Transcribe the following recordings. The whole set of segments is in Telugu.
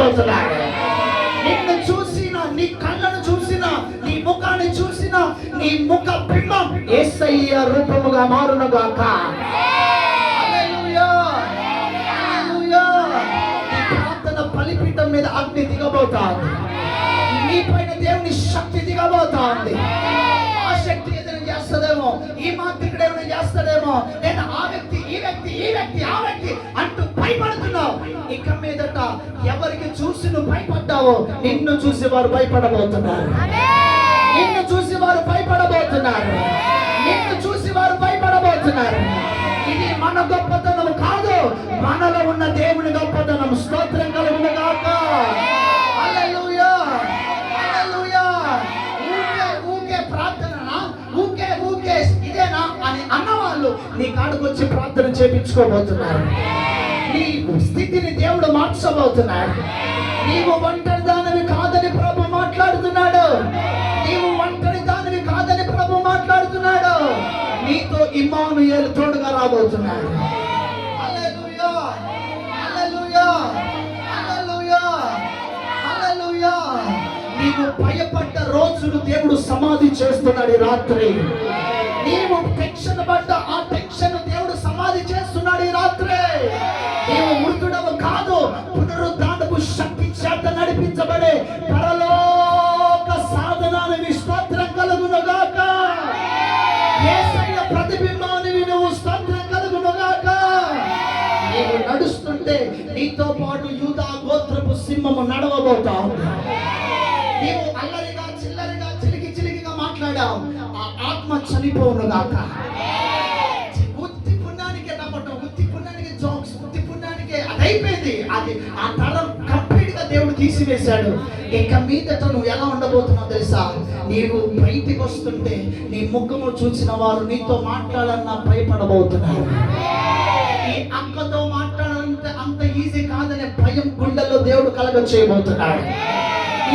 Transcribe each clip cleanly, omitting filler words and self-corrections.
చూపించబోతున్నాడు. నిన్ను చూసిన, నీ కళ్ళను చూసిన, నీ ముఖాన్ని చూసిన, నీ ముఖ బింబం యేసయ్య రూపముగా మారునుగాక. హల్లెలూయా, హల్లెలూయా. నీ ప్రార్థన బలిపీఠం మీద అగ్ని దిగబోతోంది. నీ పైన దేవుని శక్తి దిగబోతోంది. ఆ శక్తి ఏదైనా చేస్తుందేమో, ఈ మాంత్రికుడు ఏమైనా చేస్తాడేమో, లేదా ఆ వ్యక్తి, ఈ వ్యక్తి, ఈ వ్యక్తి, ఆ వ్యక్తి అంటూ భయపడుతున్నావు. ఇక మీదట ఎవరికి చూసి నువ్వు భయపడ్డావో నిన్ను చూసి వారు భయపడబోతున్నారు. నిన్ను చూసి వారు భయపడబోతున్నారు. నిన్ను చూసి వారు భయపడబోతున్నారు. ఇది మన గొప్పతనం కాదు, మనలో ఉన్న దేవుని గొప్పతనం. స్తోత్రం కలుగునుగాక. హల్లెలూయా, హల్లెలూయా. ఊకే ప్రార్థననా, ఊకే ఇదేనా అని అన్నవాళ్ళు నీ కాడికి వచ్చి ప్రార్థన చేపించుకోబోతున్నారు. నీ స్థితిని దేవుడు మార్చబోతున్నాడు. నీవు ఒంటరి దానివి కాదని ప్రభు మాట్లాడుతున్నాడు. నీవు ఒంటరి దానివి కాదని ప్రభు మాట్లాడుతున్నాడు. నీతో ఇమ్మానుయేలు తోడుగా రాబోతున్నాడు. హల్లెలూయా, హల్లెలూయా, హల్లెలూయా, హల్లెలూయా. నీవు భయపడ్డ రోజులు దేవుడు సమాధి చేస్తున్నాడు ఈ రాత్రి. నీవు టెన్షన్ పడ్డ ఆ టెన్షన్ దేవుడు సమాధి చేస్తున్నాడు ఈ రాత్రి. నీవు మృతుడవు కాదు, పునరుద్ధానపు శక్తి చేత నడిపించబడే పరలోక సాధనానికి స్తోత్రం కలుగునుగాక. యేసయ్య ప్రతిబింబానికి నువ్వు స్తోత్రం కలుగునుగాక. నీవు నడుస్తుంటే నీతో పాటు యూదా గోత్రపు సింహము నడవబోతా ఉంది. నీవు అల్లరిగా, చిల్లరిగా, చిలికిగా మాట్లాడావు, ఆ ఆత్మ చనిపోనుగాక. ఉత్తి పుణ్యానికే నమ్మటం, ఉత్తి పుణ్యానికి జోక్స్, ఉత్తి పుణ్యానికే అదైపోయింది. అది ఆ తరం కంప్లీట్ గా దేవుడు తీసివేశాడు. ఇక మీదట నువ్వు ఎలా ఉండబోతున్నావు తెలుసా? నీవు బయటికి వస్తుంటే నీ ముఖము చూసిన వారు నీతో మాట్లాడాలన్నా భయపడబోతున్నారు. ఈ అక్కతో మాట్లాడాలంటే అంత ఈజీ కాదనే భయం గుండెల్లో దేవుడు కలగ చేయబోతున్నాడు.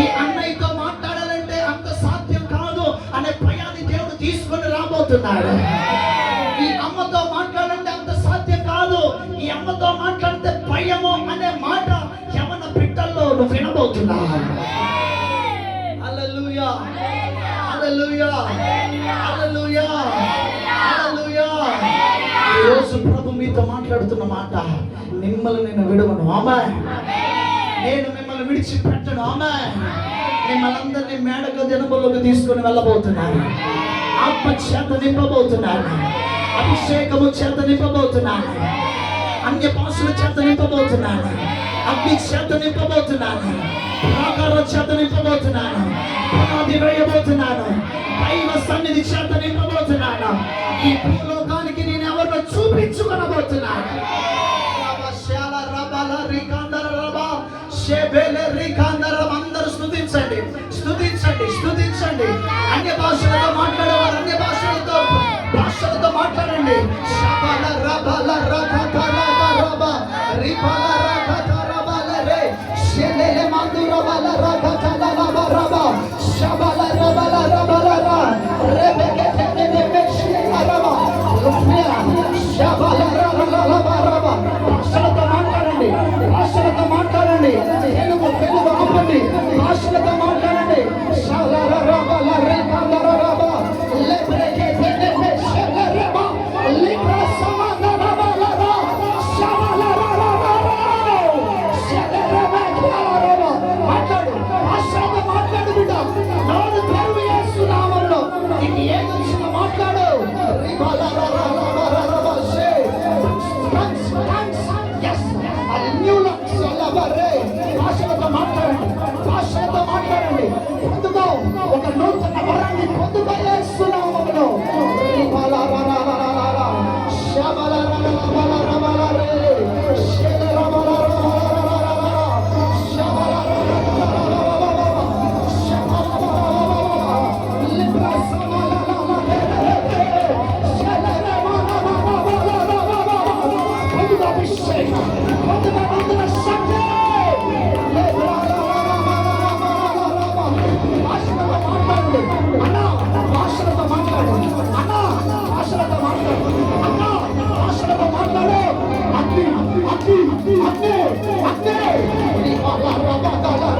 ఈ అన్నయ్యతో మాట్లాడాలంటే అంత సాధ్యం కాదు అనే భయాన్ని దేవుడు తీసుకొని రాబోతున్నాడు. ఈ అమ్మతో మాట్లాడాలంటే అంత సాధ్యం కాదు, ఈ అమ్మతో మాట్లాడితే భయము అనే మాట యవన బిడ్డల్లో నువ్వు వినబోతున్నావు. హల్లెలూయా, హల్లెలూయా, హల్లెలూయా, హల్లెలూయా. ఈ రోజు ప్రభు మీతో మాట్లాడుతున్న మాట, మిమ్మల్ని నేను విడవను. ఆమేన్. నేను మిమ్మల్ని విడిచిపెట్టను. ఆమేన్. మిమ్మల్ని అందరినీ మేడగ దినములోకి తీసుకొని వెళ్ళబోతున్నాను. ఆత్మ చేత నింపబోతున్నాను. అభిషేకము చేత నింపబోతున్నాను. అన్య భాషల చేత నింపబోతున్నాను. అగ్ని చేత నింపబోతున్నాను. ప్రాకార చేత నింపబోతున్నాను. పునాది వేయబోతున్నాను. దైవ సన్నిధి చేత నింపబోతున్నాను. ఈ భూలోకానికి నేను ఎవరినో చూపించుకొనబోతున్నాను. అందరూ స్తుతించండి, స్తుతించండి, స్తుతించండి. అన్య భాషలతో మాట్లాడేవారు అన్య భాషలతో మాట్లాడండి. శబల రబల రకతరబ రబ రిబల రకతరబల రే శెలెల మందురబల రకతరబ రబ శబల రబల రబల ర రెబెకెతెనె మెషియరబ రుఫియా శబల రబల రబ. భాషలతో మాట్లాడండి, భాషలతో మాట్లాడండి. తెలుగు ఆపండి, భాషలతో మాట్లాడండి. శబల రబల రిబల రబ లెబ్రెకెతెనె మెషియరబ లిబ్రా సమదర రబల ర శబల రబల శబల రబల మాట్లాడు, భాషలతో మాట్లాడు బిడ్డ. నోరు తెరువు యేసు నామములో. నీకు ఏది వచ్చినా మాట్లాడు. రిబల రబల రబ శే Rabadala